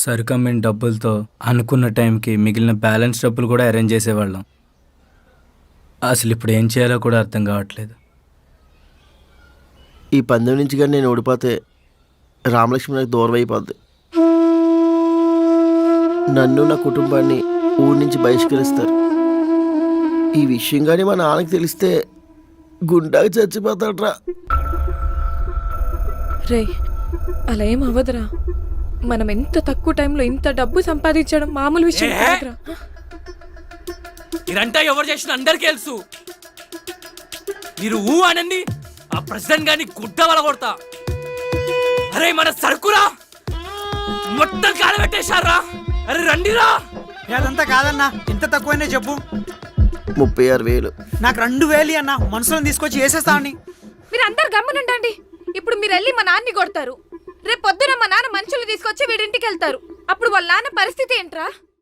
సరుకమ్మిన డబ్బులతో అనుకున్న టైంకి మిగిలిన బ్యాలెన్స్ డబ్బులు కూడా అరేంజ్ చేసేవాళ్ళం. అసలు ఇప్పుడు ఏం చేయాలో కూడా అర్థం కావట్లేదు. ఈ పందెం నుంచి కానీ నేను ఓడిపోతే రామలక్ష్మి నాకు దూరం అయిపోద్ది. నన్ను నా కుటుంబాన్ని ఊరి నుంచి బహిష్కరిస్తారు. ఈ విషయం కానీ మా నాన్నకి తెలిస్తే గుండాకి చచ్చిపోతాడ్రా. రే అలా ఏం అవ్వదురా. మనం ఎంత తక్కువ టైంలో ఇంత డబ్బు సంపాదించడం మామూలు విషయం కాదురా. ఇదంతా ఎవరు చేసిన అందరికీ తెలుసు. మీరు ఊ అనండి, ఆ ప్రెసిడెంట్ గాని గుడ్డ వల కొడతా. అరే మన సరుకురా మొత్తం కాలబెట్టేశారా. అరే రండిరా. అదంతా కాదన్నా, ఎంత తక్కువైనా చెప్పు. 36,000. నాకు 2,000 అన్న, మనుషులను తీసుకొచ్చి వేసేస్తా అని. మీరు అందరు గమ్మునుండండి. ఇప్పుడు మీరు వెళ్ళి మా నాన్నని కొడతారు. రేపు పొద్దున మా నాన్న మనుషులు తీసుకొచ్చి వీడింటికి వెళ్తారు. అప్పుడు వాళ్ళ నాన్న పరిస్థితి ఏంట్రా?